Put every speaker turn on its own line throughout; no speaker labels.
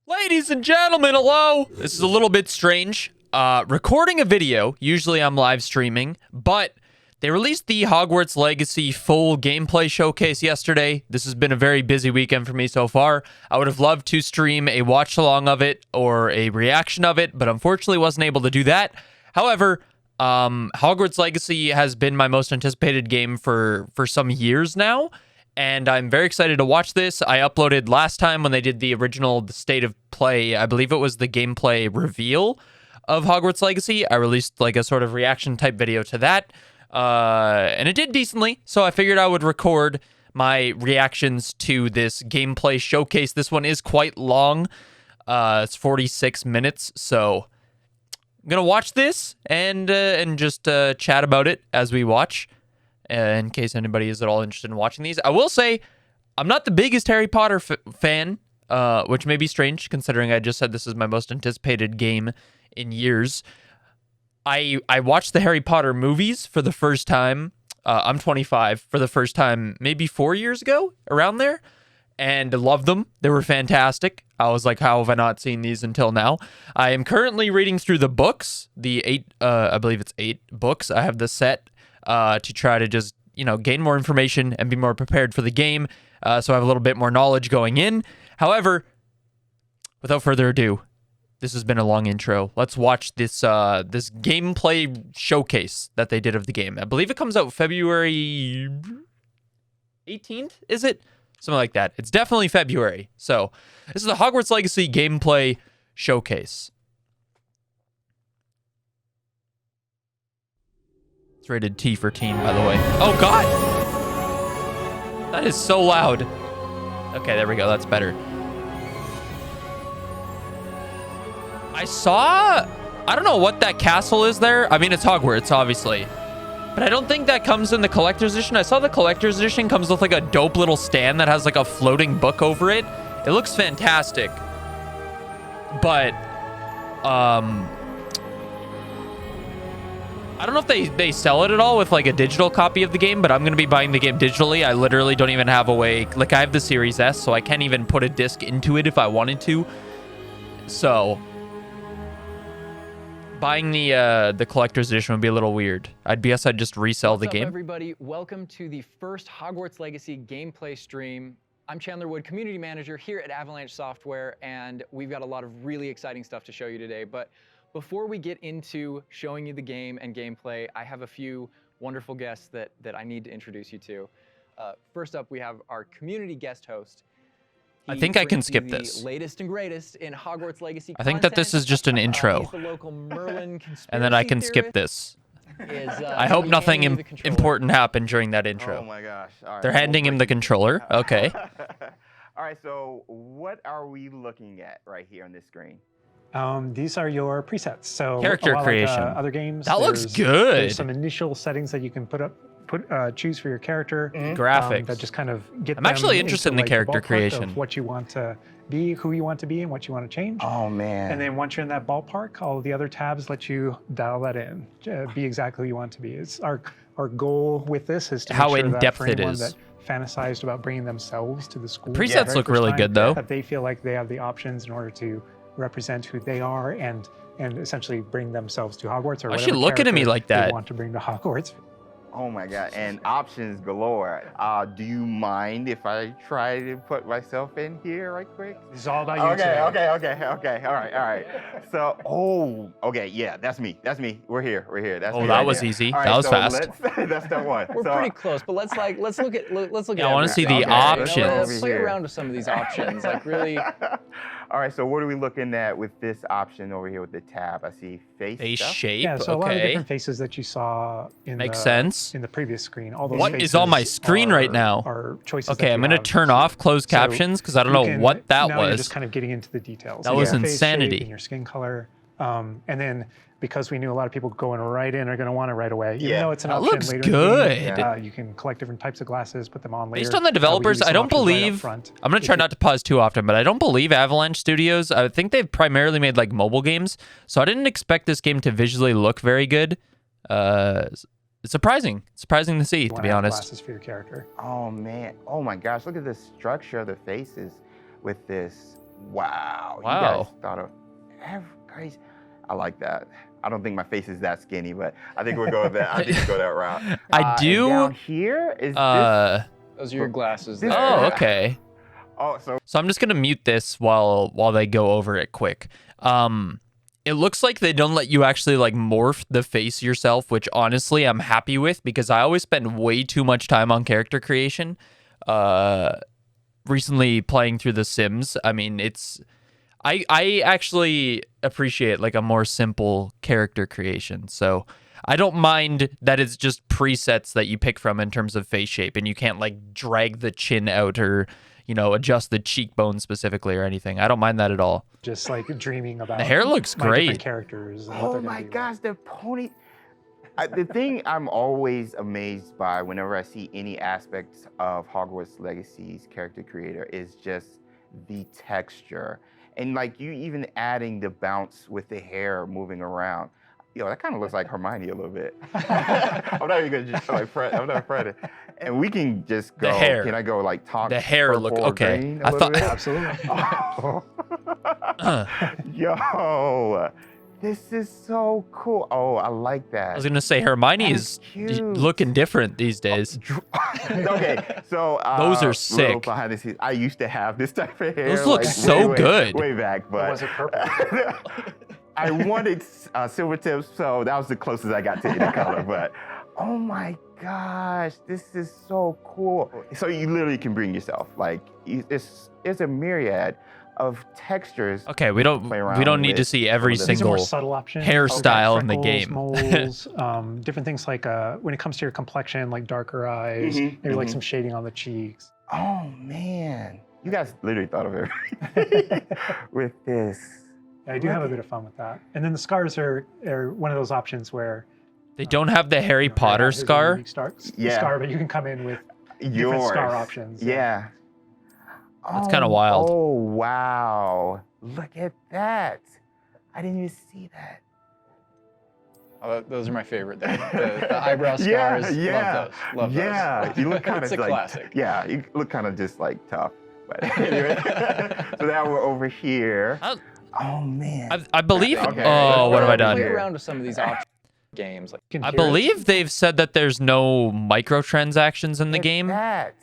Ladies and gentlemen, hello! This is a little bit strange. Recording a video, usually I'm live streaming, but they released the Hogwarts Legacy full gameplay showcase yesterday. This has been a very busy weekend for me so far. I would have loved to stream a watch-along of it or a reaction of it, but unfortunately wasn't able to do that. However, Hogwarts Legacy has been my most anticipated game for some years now, and I'm very excited to watch this. I uploaded last time when they did the original State of Play. I believe it was the gameplay reveal of Hogwarts Legacy. I released like a sort of reaction type video to that, and it did decently. So I figured I would record my reactions to this gameplay showcase. This one is quite long. It's 46 minutes, so I'm gonna watch this and just chat about it as we watch. In case anybody is at all interested in watching these. I will say, I'm not the biggest Harry Potter fan, which may be strange considering I just said this is my most anticipated game in years. I watched the Harry Potter movies for the first time. I'm 25, for the first time maybe 4 years ago, around there, and loved them. They were fantastic. I was like, how have I not seen these until now? I am currently reading through the books, I believe it's 8 books. I have the set to try to just, gain more information and be more prepared for the game, so I have a little bit more knowledge going in. However, without further ado, this has been a long intro. Let's watch this this gameplay showcase that they did of the game. I believe it comes out February 18th, is it? Something like that. It's definitely February. So, this is the Hogwarts Legacy gameplay showcase. It's rated T for teen, by the way. Oh, God! That is so loud. Okay, there we go. That's better. I don't know what that castle is there. I mean, it's Hogwarts, obviously. But I don't think that comes in the collector's edition. I saw the collector's edition comes with like a dope little stand that has like a floating book over it. It looks fantastic. But, I don't know if they sell it at all with like a digital copy of the game, but I'm going to be buying the game digitally. I literally don't even have a way. Like, I have the Series S, so I can't even put a disc into it if I wanted to. So, buying the collector's edition would be a little weird. I'd just resell the game.
What's up, everybody? Welcome to the first Hogwarts Legacy gameplay stream. I'm Chandler Wood, Community Manager here at Avalanche Software, and we've got a lot of really exciting stuff to show you today. But before we get into showing you the game and gameplay, I have a few wonderful guests that I need to introduce you to. First up, we have our community guest host.
I think I can skip this.
The latest and greatest in Hogwarts Legacy
I think that this is just an intro.
He's the local Merlin
and then I can skip this. I hope nothing important happened during that intro.
Oh my gosh. All right.
They're handing him the controller. Okay.
All right, so what are we looking at right here on this screen?
These are your presets. So
character creation.
Like, other games.
That looks good.
There's some initial settings that you can choose for your character.
Graphics.
That just kind of get.
I'm actually interested in the character creation.
Of what you want to be, who you want to be, and what you want to change.
Oh man.
And then once you're in that ballpark, all the other tabs let you dial that in. Be exactly who you want to be. It's our goal with this is to make
how
sure
in
that
depth
for
it
anyone
is.
that fantasized about bringing themselves to the school.
Presets look really good though.
That they feel like they have the options in order to represent who they are and essentially bring themselves to Hogwarts or whatever.
She looking at me like that.
They want to bring to Hogwarts.
Oh my God, and options galore. Do you mind if I try to put myself in here right quick?
It's all about you today.
Okay. All right. So, okay, yeah, that's me. We're here. That's me
that
right
was
there.
easy.
All
That was
so
fast.
That's step one.
We're pretty close, but let's look at
Yeah, I want to see the options.
Let's play around with some of these options, like really.
All right, so what are we looking at with this option over here with the tab? I see face stuff.
shape.
Yeah, so a lot of
Okay.
different faces that you saw in
Makes sense.
in the previous screen. All those
What is on my
faces
screen right now?
Are choices.
Okay,
that
I'm
you
gonna
have.
turn off closed
So
captions because I don't
you
know
can-
what that
now You're
was.
just kind of getting into the details.
That
So
was
your face
insanity.
shape and your skin color, and then because we knew a lot of people going right in are going to want it right away. Even though it's an
That
option
looks
later in the game,
good.
you can collect different types of glasses, put them on later.
Based on the
We give you
developers,
some
I don't
options right up
believe.
front.
I'm gonna try not to pause too often, but I don't believe Avalanche Studios. I think they've primarily made like mobile games, so I didn't expect this game to visually look very good. It's surprising to see, to be honest.
Glasses for your character.
Oh man, oh my gosh, look at the structure of the faces with this. Wow. Wow. You
Wow.
guys thought of every crazy. I like that. I don't think my face is that skinny, but I think we'll go with that. I think we'll go that route.
I do.
And down here is this.
Those are your glasses.
This-
there.
Oh, okay.
Oh, so
So I'm just gonna mute this while they go over it quick. It looks like they don't let you actually like morph the face yourself, which honestly I'm happy with because I always spend way too much time on character creation. Recently playing through The Sims, I mean, I actually appreciate like a more simple character creation. So I don't mind that it's just presets that you pick from in terms of face shape, and you can't like drag the chin out or, you know, adjust the cheekbone specifically or anything. I don't mind that at all.
Just like dreaming about
The hair looks
my different
great.
characters. And what
oh
they're gonna
my
be
gosh, the pony. The thing I'm always amazed by whenever I see any aspects of Hogwarts Legacy's character creator is just the texture. And like you even adding the bounce with the hair moving around. Yo, that kind of looks like Hermione a little bit. I'm not even gonna just like fret. I'm not fretting. And we can just go.
The hair.
Can I go like talk?
The hair look
purple or
okay.
green a
I
little
thought-
bit?
Absolutely.
Yo, this is so cool. Oh, I like that.
I was gonna say Hermione
That's
is
cute.
looking different these days.
Okay, so
Those are
little
sick.
behind the scenes, I used to have this type of hair.
Those look
like,
so
way,
good.
Way back, but
was it purple?
I wanted silver tips, so that was the closest I got to any color. But oh my gosh, this is so cool. So you literally can bring yourself. Like it's a myriad of textures.
Okay, we don't
Play around
need to
with
see every
some of the-
These are more
single
subtle options.
hairstyle in the
Freckles,
game.
moles, different things like when it comes to your complexion, like darker eyes,
Mhm,
maybe like
mhm.
some shading on the cheeks.
Oh man, you guys literally thought of everything with this.
I do have a bit of fun with that. And then the scars are one of those options where
They don't have the Harry
you know,
Potter
here's a
scar.
unique scar, but you can come in with different
Yours.
scar options.
Yeah.
That's kinda wild.
Oh wow! Look at that! I didn't even see that.
Oh, those are my favorite. The eyebrow scars.
Yeah, yeah,
Love those. Love
yeah.
those.
You look kind
It's
of
a
like
classic.
Yeah, you look kind of just like tough. But anyway, so now we're over here. Oh man.
I believe.
Okay.
Oh, what have I done?
Play around with some of these option games. Like,
You can
I
hear it.
believe they've said that there's no microtransactions in the
Look at
game.
that.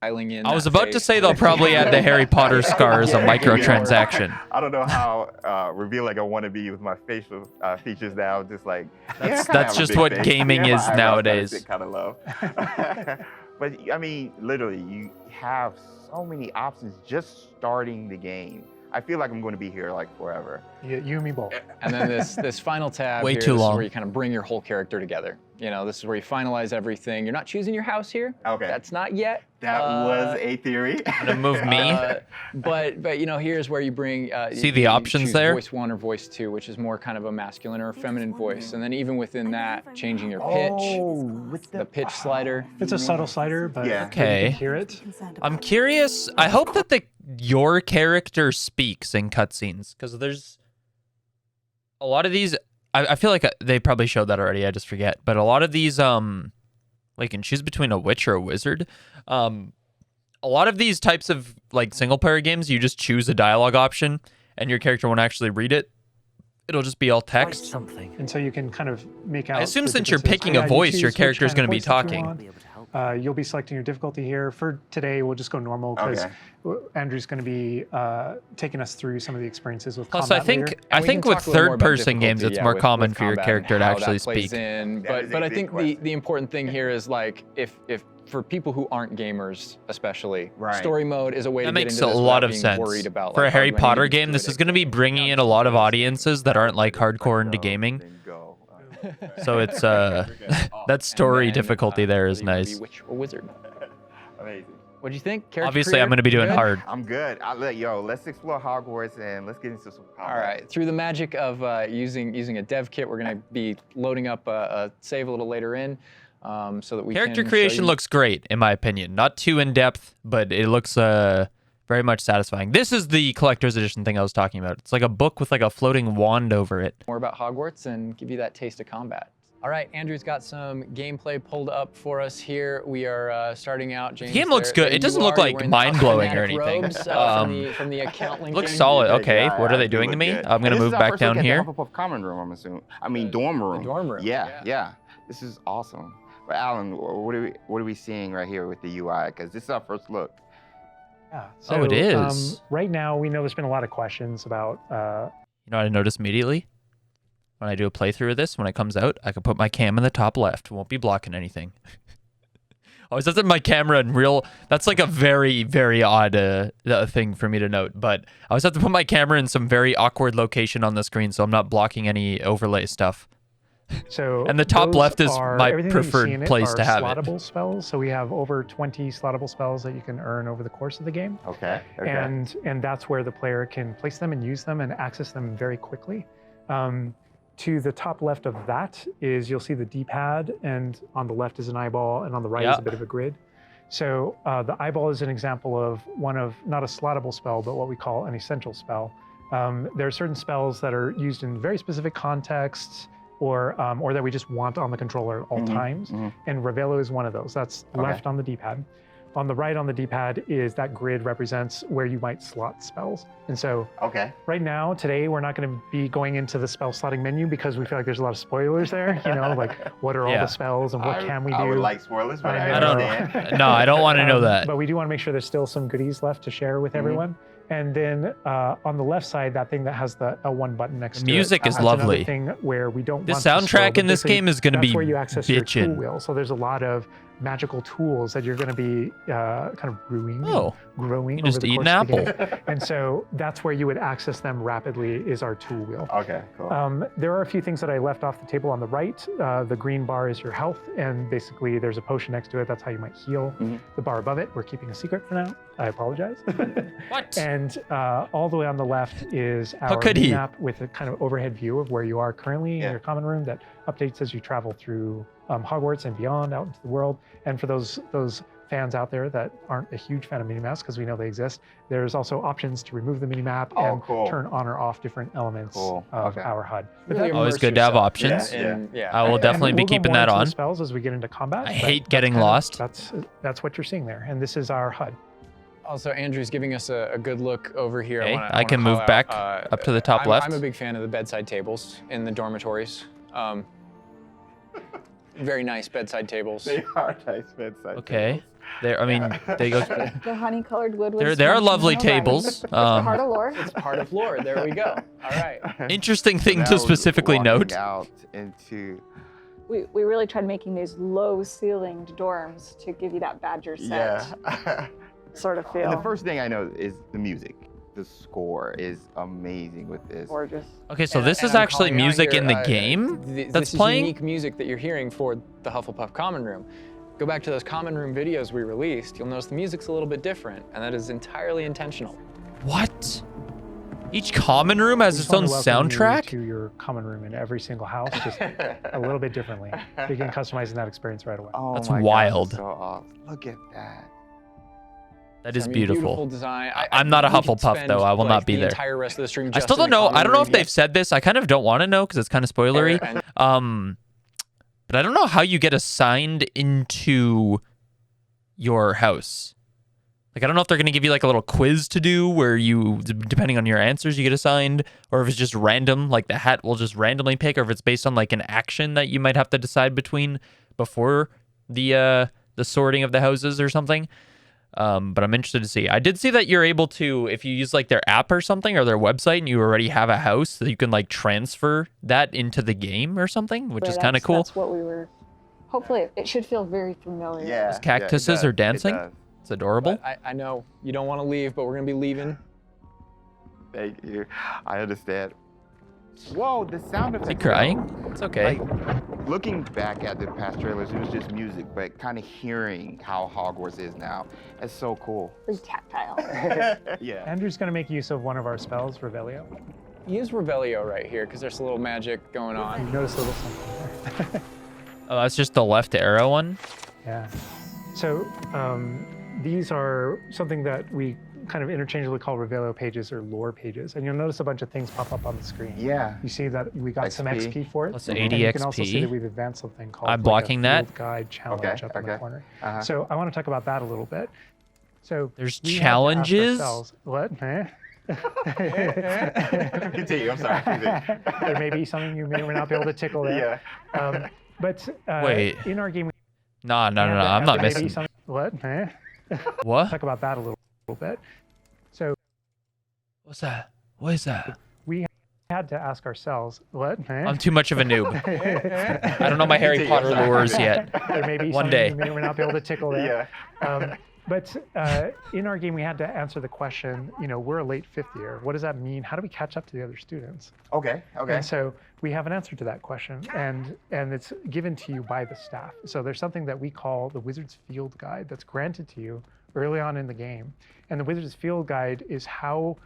dialing in.
I was
that
about to
face.
say they'll probably add the Harry Potter scar as a
Yeah,
microtransaction.
I don't know how revealing I want to be with my facial features now. Just like yeah, I kinda
That's
have a
just
big
what
face.
gaming
Yeah,
is
my eyebrows
nowadays.
Kind of low. But I mean, literally, you have so many options just starting the game. I feel like I'm going to be here like forever.
You and me both.
And then this final tab
Way
here,
too
this
long.
is where you kind of bring your whole character together. You know, this is where you finalize everything. You're not choosing your house here.
Okay.
That's not yet.
That was a theory.
Gonna move me.
But you know, here's where you bring
See the
you
options
choose
there?
Voice 1 or voice 2, which is more kind of a masculine or a feminine voice, and then even within that, changing your pitch,
Oh, with
the pitch slider.
It's a subtle slider, but
Yeah.
you
Okay.
can hear it.
I'm curious. I hope that your character speaks in cutscenes, because there's a lot of these. I feel like they probably showed that already. I just forget. But a lot of these, like, you can choose between a witch or a wizard. A lot of these types of like single player games, you just choose a dialogue option, and your character won't actually read it. It'll just be all text.
Something.
And so you can kind of make out.
I assume
the
since you're
differences.
picking a
you
voice,
choose
your
which
character's
kind of
gonna be
voice that you
talking.
want.
Be able to help.
You'll be selecting your difficulty here. For today, we'll just go normal because
Okay.
Andrew's going to be taking us through some of the experiences with
Plus, I
combat
think
later.
I
And we
think
can
with
talk a little more about
third-person games,
difficulty,
it's
yeah,
more
with
common for your
combat
character
and
to
how
actually
that plays
speak.
in.
That is
But
a
I
big
think
question.
the important thing here is like if for people who aren't gamers, especially,
Right.
story mode is a way
That
to
makes
get
a
into this
lot
without
of
being
sense.
worried about,
For a
like, how
Harry
do I need
Potter
to
game,
do
this
it?
is going to be bringing in a lot of audiences that aren't like hardcore into gaming.
Then go.
So it's that story
And then,
difficulty there is
whether you wanna
nice.
be witch or wizard.
Amazing.
What do you think? Character
Obviously, I'm
creator?
going to be doing
Good?
hard.
I'm good. Let's explore Hogwarts and let's get into some combat.
All right. Through the magic of using a dev kit, we're going to be loading up a save a little later in, so that we
Character
can show
creation
you-
looks great, in my opinion. Not too in depth, but it looks very much satisfying. This is the collector's edition thing I was talking about. It's like a book with like a floating wand over it.
more about Hogwarts and give you that taste of combat. All right, Andrew's got some gameplay pulled up for us here. We are starting out. James,
The game looks good. It doesn't look like mind-blowing or anything.
From the account link.
Looks solid. Okay,
Yeah,
what are they
it
doing to
look
me?
good.
I'm gonna
And this
move
is our
back
first look
down
at the
here.
Hufflepuff common room, I'm assuming. I mean, dorm room.
The dorm room.
Yeah. This is awesome. But Alan, what are we seeing right here with the UI? Because this is our first look.
Yeah.
Oh, it is.
Right now, we know there's been a lot of questions about.
You know what I noticed immediately? When I do a playthrough of this, when it comes out, I can put my cam in the top left. Won't be blocking anything. I was setting my camera in real. That's like a very, very odd thing for me to note. But I always have to put my camera in some very awkward location on the screen, so I'm not blocking any overlay stuff.
So
And the top
those
left is
are-
my
everything that you see
preferred
in it
place
are
to have it.
slottable spells. So we have over 20 slottable spells that you can earn over the course of the game.
Okay.
And that's where the player can place them and use them and access them very quickly. To the top left of that is you'll see the D-pad, and on the left is an eyeball, and on the right is a bit of a grid. So the eyeball is an example of one of, not a slottable spell, but what we call an essential spell. There are certain spells that are used in very specific contexts, or that we just want on the controller at all times, and Revelio is one of those. That's left on the D-pad. On the right on the D-pad is that grid represents where you might slot spells. And so right now, today, we're not going to be going into the spell slotting menu because we feel like there's a lot of spoilers there, you know, like what are all the spells and what can we do?
I would like spoilers, but I
don't
understand.
No, I don't want to know that.
But we do want to make sure there's still some goodies left to share with everyone. And then on the left side, that thing that has the L1 button next to it.
Music is
that's
lovely.
another thing where we don't
The
want to
soundtrack
spoil,
in this
basically
game is going to be
that's where you access your tool
bitchin'.
wheel. So there's a lot of magical tools that you're going to be kind of brewing, growing
you
over
just
the
eat
course
an
of the
apple.
game. And so that's where you would access them rapidly is our tool wheel.
Okay, cool.
There are a few things that I left off the table on the right. The green bar is your health, and basically there's a potion next to it. That's how you might heal. The bar above it, we're keeping a secret for now. I apologize.
What?
And all the way on the left is our
could he?
map with a kind of overhead view of where you are currently in your common room that updates as you travel through Hogwarts and beyond out into the world. And for those fans out there that aren't a huge fan of minimaps, because we know they exist, there's also options to remove the minimap and turn on or off different elements of our HUD. But
Really
Always good to have options. I will definitely be
we'll go
keeping
more
that
into the
on.
spells as we get into combat.
I
but
hate
that's
getting
kind of-
lost.
That's what you're seeing there, and this is our HUD.
Also, Andrew's giving us a good look over here.
Okay,
I
I can
wanna
move
call
back
out,
up to the top left.
I'm a big fan of the bedside tables in the dormitories. Very nice bedside tables.
They are nice bedside
Okay. There, I mean, they go.
The honey-colored wood was
There are
mentioned
lovely
in the writing.
tables.
It's part of lore.
It's part of lore. There we go. All right.
Interesting thing
Now
to specifically
walking
note.
out into
We really tried making these low-ceilinged dorms to give you that Badger set sort of feel.
And the first thing I know is the music. The score is amazing with this.
Gorgeous.
Okay, so
And-
this
and
is
I'm
actually
calling out
music
here,
in the game
this
that's
is
playing?
unique music that you're hearing for the Hufflepuff Common Room. Go back to those Common Room videos we released. You'll notice the music's a little bit different, and that is entirely intentional.
What? Each common room has
We
its
just
own
wanna welcome you
soundtrack?
to your common room in every single house, just a little bit differently. So you can customize that experience right away.
Oh
That's
my
wild.
God, so awesome. Look at that.
That is
I mean,
beautiful.
design.
I'm not a
we could
Hufflepuff,
spend,
though. I will
like,
not be
the
there.
entire rest of the stream
I
just
still
in
don't
the
know.
common
I don't know
room
if they've
yet.
said this. I kind of don't want to know because it's kind of spoilery.
And-
But I don't know how you get assigned into your house. Like, I don't know if they're going to give you like a little quiz to do where you, depending on your answers, you get assigned, or if it's just random, like the hat will just randomly pick, or if it's based on like an action that you might have to decide between before the sorting of the houses or something. But I'm interested to see. I did see that you're able to, if you use like their app or something or their website and you already have a house, that you can like transfer that into the game or something, which is kind of cool.
That's what we were. Hopefully, it should feel very familiar.
Yeah.
Those cactuses
it
are
does,
dancing.
It does.
It's adorable.
But I know you don't want to leave, but we're going to be leaving.
Thank you. I understand. Whoa, the sound effects.
Is he crying? It's okay.
Like, looking back at the past trailers, it was just music, but kind of hearing how Hogwarts is now, it's so cool.
Very tactile.
Yeah.
Andrew's going to make use of one of our spells, Revelio.
Use Revelio right here because there's a little magic going on.
You notice a little something there.
Oh, that's just the left arrow one.
Yeah. So these are something that we kind of interchangeably called Revelo pages or lore pages. And you'll notice a bunch of things pop up on the screen.
Yeah.
You see that we got some
XP.
XP for it.
Plus
And
80
you can also
XP.
see that we've advanced something called
I'm
like
blocking
a
that.
field guide challenge up in the corner. So I want to talk about that a little bit. So
There's
we had to ask
challenges?
ourselves- What? Eh?
Continue. I'm sorry. Continue.
There may be something you may or may not be able to tickle there.
Yeah.
But
Wait.
in our game,
No,
we had to
I'm not
there may be
missing.
something- What? Eh?
What?
Talk about that a little bit. So
What's that? What is that?
we had to ask ourselves, what? Eh?
I'm too much of a noob. I don't know my Harry Potter lures yet.
There may be
One
something
day.
you may or may not be able to tickle there.
Yeah.
But in our game, we had to answer the question, we're a late fifth year. What does that mean? How do we catch up to the other students?
Okay. Okay.
And so we have an answer to that question, and it's given to you by the staff. So there's something that we call the Wizard's Field Guide that's granted to you early on in the game. And the Wizard's Field Guide is how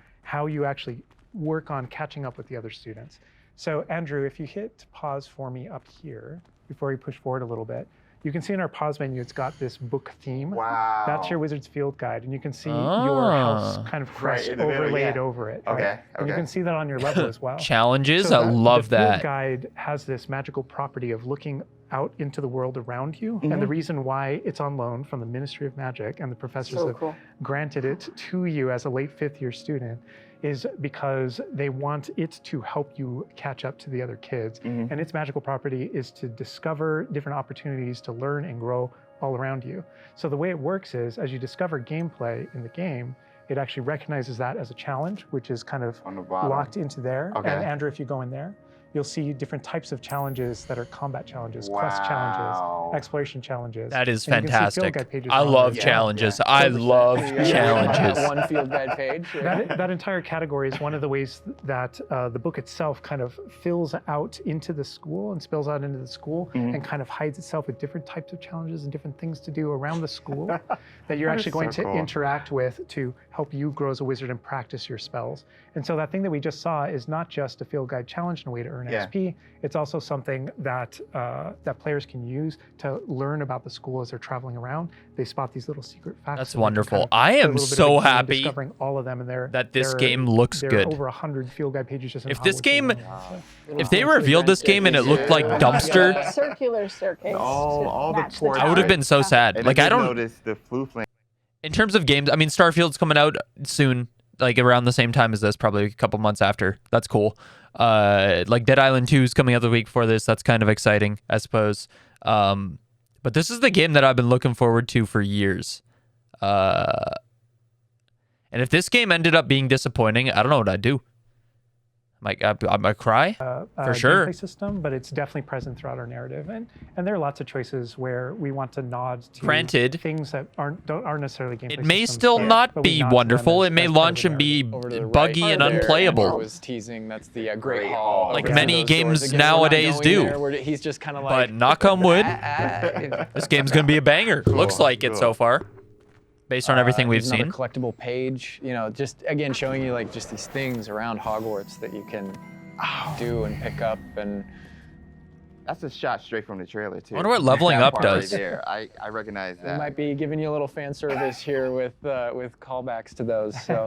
you actually work on catching up with the other students. So Andrew, if you hit pause for me up here, before we push forward a little bit, you can see in our pause menu, it's got this book theme.
Wow.
That's your Wizard's Field Guide, and you can see your house kind of crest
in the middle,
overlaid
yeah.
over it.
Okay,
right? And you
okay.
can see that on your level as well.
Challenges?
So
I love
the Field
that.
Guide has this magical property of looking out into the world around you, and the reason why it's on loan from the Ministry of Magic and the professors
So
have
cool.
granted it to you as a late fifth year student is because they want it to help you catch up to the other kids. And its magical property is to discover different opportunities to learn and grow all around you. So the way it works is, as you discover gameplay in the game, it actually recognizes that as a challenge, which is kind of
On the bottom.
locked into there.
Okay.
And Andrew, if you go in there, you'll see different types of challenges that are combat challenges, quest
Wow.
challenges, exploration challenges.
That is
And you can see field
fantastic.
guide pages
I
on
love
there.
challenges.
Yeah.
I love
Yeah.
challenges.
One field guide page.
That entire category is one of the ways that the book itself kind of fills out into the school and spills out into the school and kind of hides itself with different types of challenges and different things to do around the school that you're
That
actually
is
going
so
to
cool.
interact with to help you grow as a wizard and practice your spells. And so that thing that we just saw is not just a field guide challenge and a way to earn
Yeah.
XP. It's also something that that players can use to learn about the school as they're traveling around. They spot these little secret facts.
That's
and they can
wonderful.
kind of
I
do a
am
little bit of
so
a game
happy
discovering all of them, and
that this game looks
there
good.
are over 100 field guide pages just in
If this
Hogwarts
game-
alone, so.
If they revealed this game and it looked like dumpster,
Circular staircase.
All
to
the
match
ports.
I would have been so sad.
And
Like,
I
I
did
don't.
notice the flu flame.
In terms of games, I mean, Starfield's coming out soon, like around the same time as this, probably a couple months after. That's cool. Like Dead Island 2 is coming out the week before this. That's kind of exciting, I suppose. But this is the game that I've been looking forward to for years. And if this game ended up being disappointing, I don't know what I'd do. I might cry. For sure.
Gameplay system, but it's definitely present throughout our narrative, and there are lots of choices where we want to nod to
Granted,
things that aren't necessarily gameplay.
It may
systems,
still not
but we
be
nod to them
wonderful.
as
It may
part of
launch
the
and be
narrative.
Over to the
buggy
right
and
there, Amber
unplayable.
was teasing that's the Great Hall.
Like
over
many
those doors.
games
Again, we're not
nowadays
going
do.
there. He's just kind of like.
But knock on wood,
ah.
this game's gonna be a banger. Looks like it so
cool.
far, based on everything we've
There's another
seen.
collectible page, just again showing you like just these things around Hogwarts that you can do and pick up and.
That's a shot straight from the trailer too.
I wonder what leveling
That
up
part
does.
Right there. I recognize
We
that.
might be giving you a little fan service here with callbacks to those. So.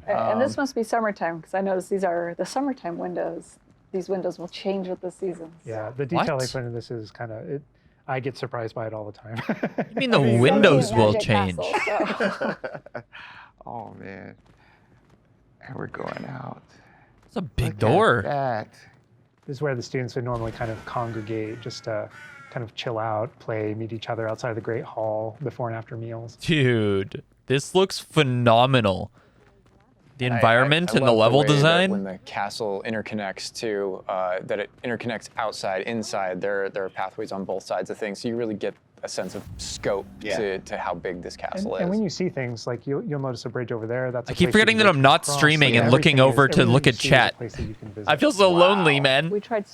And this must be summertime, because I noticed these are the summertime windows. These windows will change with the seasons.
Yeah, the detail
What?
they put in this is kind of it. I get surprised by it all the time.
I mean, the windows will
Magic
change.
Castle, so.
Oh man. And we're going out.
It's a big
Look at
door.
that.
This is where the students would normally kind of congregate, just to kind of chill out, play, meet each other outside of the Great Hall before and after meals.
Dude, this looks phenomenal. The environment
I
and the
love
level
way that
design.
when the castle interconnects to, that it interconnects outside, inside. There are pathways on both sides of things, so you really get a sense of scope
Yeah.
to how big this castle
And
is.
when you see things like you'll notice a bridge over there. That's
I
a
keep
place you
forgetting
can
that
go
I'm not
across.
streaming
Like,
and looking
everything
over to
everything
look
you
at
see is a
chat.
place that you can visit.
I feel so lonely, man.
We tried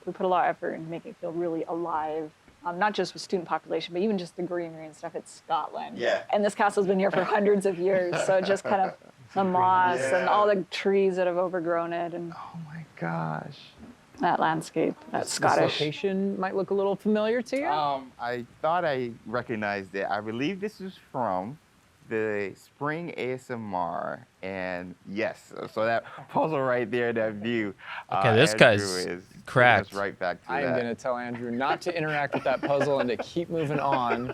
we put a lot of effort in making it feel really alive. Not just with student population, but even just the greenery and stuff. It's Scotland.
Yeah.
And this castle's been here for hundreds of years, so it just kind of the moss and all the trees that have overgrown it, and
oh my gosh.
that landscape, that
This
Scottish.
location might look a little familiar to you.
I thought I recognized it. I believe this is from the spring ASMR, and yes, so that puzzle right there, that view.
Okay, this
Andrew
guy's
is taking
cracked.
us right back to
I am
that.
going to tell Andrew not to interact with that puzzle and to keep moving on.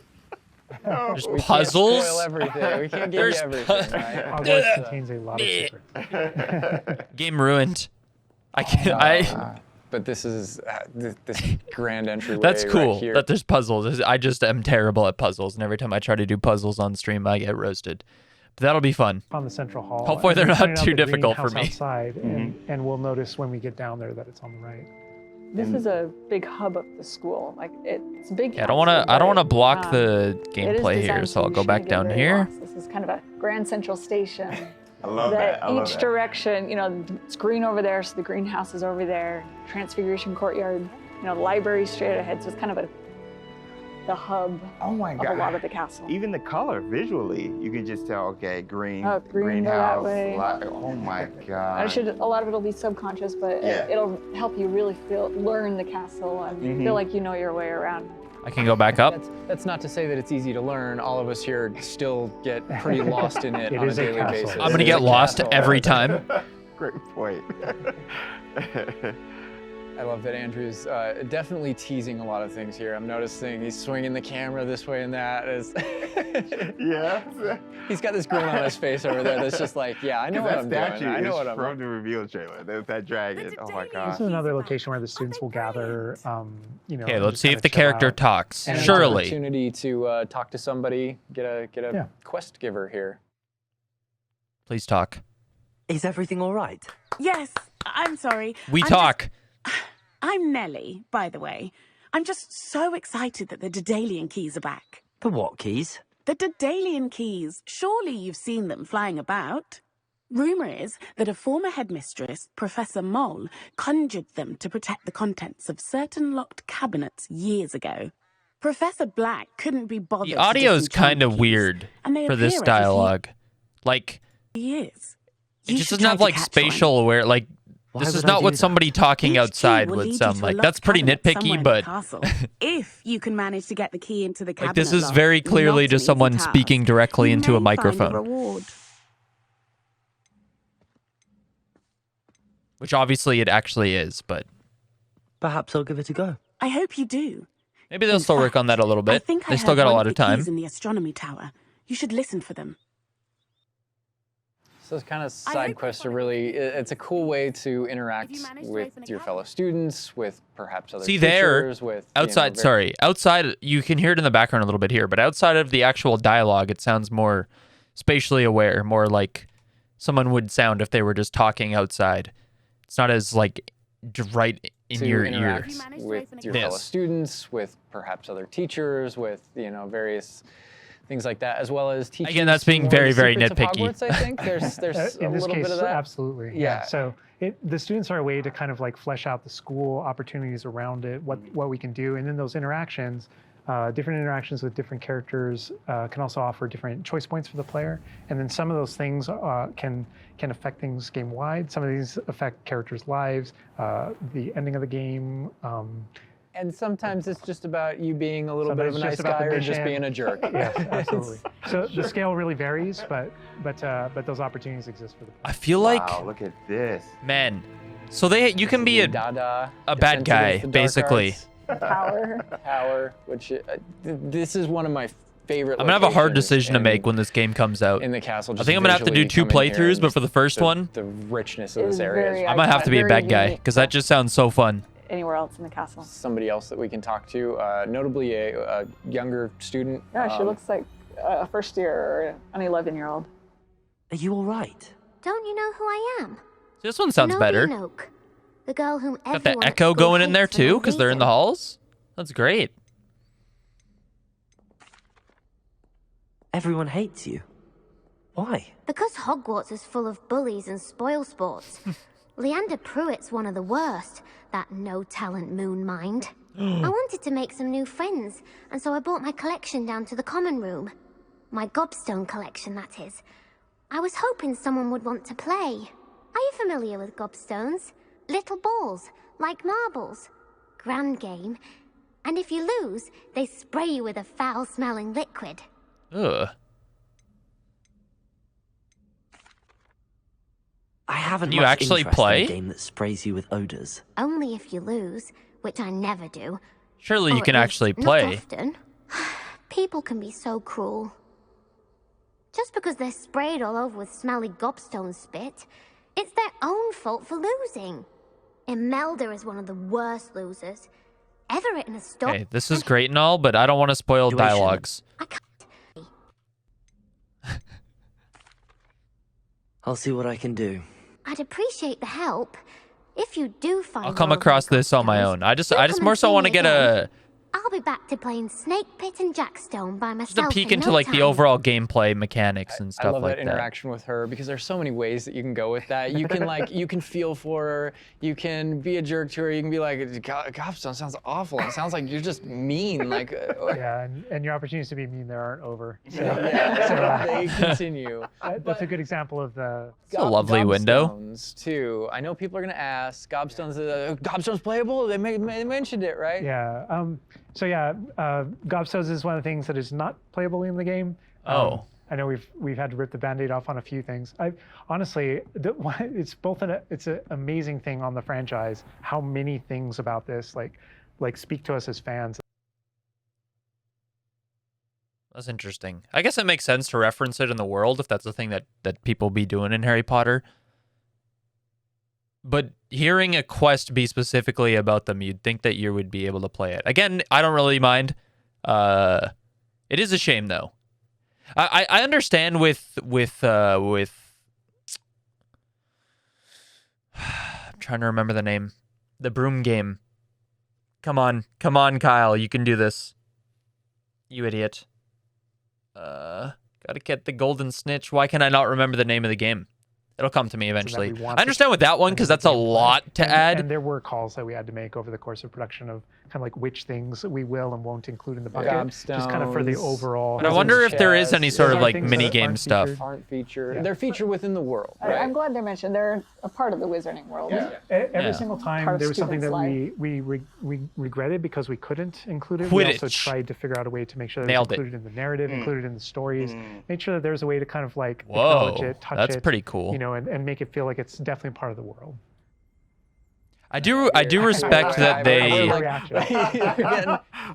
There's
We
puzzles.
can't spoil everything. We can't give
There's
you everything, right?
Hogwarts contains a lot of secrets.
Game ruined. I can't.
But this is this grand entryway.
That's cool
right here.
that there's puzzles. I just am terrible at puzzles, and every time I try to do puzzles on stream, I get roasted. But that'll be fun.
On the central hall.
Hopefully
and
they're
we
not
pointed out
too
the
difficult for
greenhouse
me.
Outside, and we'll notice when we get down there that it's on the right.
This is a big hub of the school. Like it's a big.
Yeah, I don't want to. I don't want to block the gameplay here,
designed
so I'll
you
go back
shouldn't get
down
very
here.
lost. This is kind of a grand central station.
I love that. I love
Each
that.
direction, you know, it's green over there, so the greenhouse is over there. Transfiguration courtyard, you know, the library straight ahead. So it's kind of the hub
Oh my
of
God.
a lot of the castle.
Even the color visually, you can just tell. Okay, green,
Oh, green, go that
greenhouse.
way.
Oh my God.
A lot of it'll be subconscious, but
Yeah.
it'll help you really learn the castle and feel like you know your way around.
I can go back up.
That's not to say that it's easy to learn. All of us here still get pretty lost in it
It
on a
is a
daily
castle.
basis.
I'm gonna
It is
get
a
lost
castle.
every time.
Great point.
I love that Andrew's definitely teasing a lot of things here. I'm noticing he's swinging the camera this way and that.
Yeah.
He's got this grin on his face over there that's just like, yeah, I know what
That
I'm
statue
doing. I know
is
what I'm
from the reveal trailer. There's that dragon. Oh my
This
God.
is another location where the students will gather. You know.
Okay,
and
let's
just
see
kinda
if the
chill
character
out.
talks.
And an
Surely.
opportunity to talk to somebody, get a
Yeah.
quest giver here.
Please talk.
Is everything all right?
Yes, I'm sorry.
We
I'm
talk.
I'm Nellie, by the way. I'm just so excited that the Daedalian keys are back.
The what keys?
The Daedalian keys. Surely you've seen them flying about. Rumour is that a former headmistress, Professor Moll, conjured them to protect the contents of certain locked cabinets years ago. Professor Black couldn't be bothered.
The audio's kind of
keys,
weird
and they
for this
appear every few
dialogue. Like,
years.
it
You
just
should
doesn't have
try to
like
catch
spatial aware. Like,
Why
this is
would I
not
do
what
that?
somebody talking
Each
outside
key will
would
lead you
sound
to a
like.
locked
That's pretty
cabinet somewhere
nitpicky,
in
but
the castle. If you can manage to get the key into the cabinet,
like, this is
lock,
very
not
clearly
an
just
easy
someone
task.
speaking directly
You
into a
may find
microphone.
reward.
Which obviously it actually is, but
Perhaps I'll give it a go.
I hope you do.
maybe they'll
In
still work on that a little
I
bit.
think I
They still
heard
got a
one
lot
of
of
the
time.
keys in the astronomy tower. You should listen for them.
So those kind of
I
side
hope
quests
you
are
find
really, it's a cool way to interact
If you manage to
with
open a
your
cabinet.
fellow students, with perhaps other
See there,
teachers, with you know,
outside,
very-
sorry, outside, you can hear it in the background a little bit here, but outside of the actual dialogue, it sounds more spatially aware, more like someone would sound if they were just talking outside. It's not as like right in
to
your ear.
interact
If you manage to
with
open a
your
cabinet.
fellow students, with perhaps other teachers, with various things like that, as well as teaching.
Again, that's being
some more
very,
of the
very
secrets of
nitpicky.
Hogwarts, I think there's a
In this
little
case,
bit of that.
absolutely.
Yeah.
So the students are a way to kind of like flesh out the school opportunities around it, what we can do, and then those interactions, different interactions with different characters can also offer different choice points for the player. And then some of those things can affect things game wide. Some of these affect characters' lives, the ending of the game.
And sometimes it's just about you being a little bit of a
Sometimes
nice
just about
guy
the
or just
mission.
being a jerk.
Yes, absolutely. So the scale really varies, but those opportunities exist for the player.
I feel like,
Wow, look at this.
man, so you can be
Dada,
a bad
defensive
guy,
against the dark
basically.
arts,
Power.
power, which this is one of my favorite.
I'm gonna have a hard
locations
decision to
in-
make when this game comes out.
in the castle.
I
Just
think I'm gonna have to do
visually
2
coming here
playthroughs,
and
but for the first one,
the richness of
It
this
is
area.
very
I might have to be a
very
bad guy
unique.
because that just sounds so fun.
Anywhere else in the castle?
Somebody else that we can talk to, notably a younger student.
No, she looks like a first year or an 11-year-old.
Are you all right?
Don't you know who I am?
This one sounds better.
Nobody Noak, the girl whom
Got
everyone
the
at
echo
school
going in there
hates for no
too because they're in the
reason.
halls. That's great.
Everyone hates you. Why?
Because Hogwarts is full of bullies and spoil sports. Leander Pruitt's one of the worst, that no-talent moon mind. I wanted to make some new friends, and so I brought my collection down to the common room. My gobstone collection, that is. I was hoping someone would want to play. Are you familiar with gobstones? Little balls, like marbles. Grand game. And if you lose, they spray you with a foul-smelling liquid.
Ugh.
I haven't
You
much
actually
interest
play?
in a game that sprays you with odors.
Only if you lose, which I never do.
Surely
Or
you
at
can
least
actually
not
play.
often. People can be so cruel. Just because they're sprayed all over with smelly gobstone spit, it's their own fault for losing. Imelda is one of the worst losers. Everett in a storm.
Okay, this is great and all, but I don't want to spoil
Situation.
dialogues.
I can't.
I'll see what I can do.
I'd appreciate the help. If you do find
I'll come
more of
across
my
this on my
gobstones,
own. I just
do come
more
and
so
see
want to
me
get
again.
a
I'll be back to playing Snake Pit and Jackstone by
just a
myself
peek
in
into
no
like the
time.
overall gameplay mechanics and
I
stuff
love
like
that interaction with her because there's so many ways that you can go with that. You can you can feel for her, you can be a jerk to her, you can be like, Gobstone sounds awful. It sounds like you're just mean. Like,
Yeah, and your opportunities to be mean there aren't over. So,
they continue.
that's a good example of the.
It's a lovely window.
Gobstones too. I know people are gonna ask. Gobstone's playable. They mentioned it, right?
Yeah. So yeah, Gobstones is one of the things that is not playable in the game.
Oh.
I know we've had to rip the Band-Aid off on a few things. Honestly, it's an amazing thing on the franchise how many things about this like speak to us as fans.
That's interesting. I guess it makes sense to reference it in the world if that's the thing that people be doing in Harry Potter. But hearing a quest be specifically about them, you'd think that you would be able to play it. Again, I don't really mind. It is a shame though. I understand with I'm trying to remember the name. The broom game. Come on, Kyle, you can do this. You idiot. Gotta get the golden snitch. Why can I not remember the name of the game? It'll come to me eventually. I understand with that one because that's a lot to add.
And there were calls that we had to make over the course of production of kind of like which things we will and won't include in the bucket, just kind of for the overall.
But I wonder if there is any sort of
Some
like
things
mini
that
game
aren't
stuff.
featured.
Aren't featured.
Yeah.
They're featured within the world.
I- I'm glad they're mentioned. They're a part of the wizarding world.
Every
Yeah.
single time
Part of
there was something that
students'
we regretted because we couldn't include it. We also
Quidditch.
tried to figure out a way to make sure that it
Nailed
was
it.
included in the narrative, included in the stories, make sure that there's a way to kind of like
Whoa,
acknowledge it, touch
that's
it,
pretty cool.
you know, and make it feel like it's definitely part of the world.
I do respect that they.
Reaction.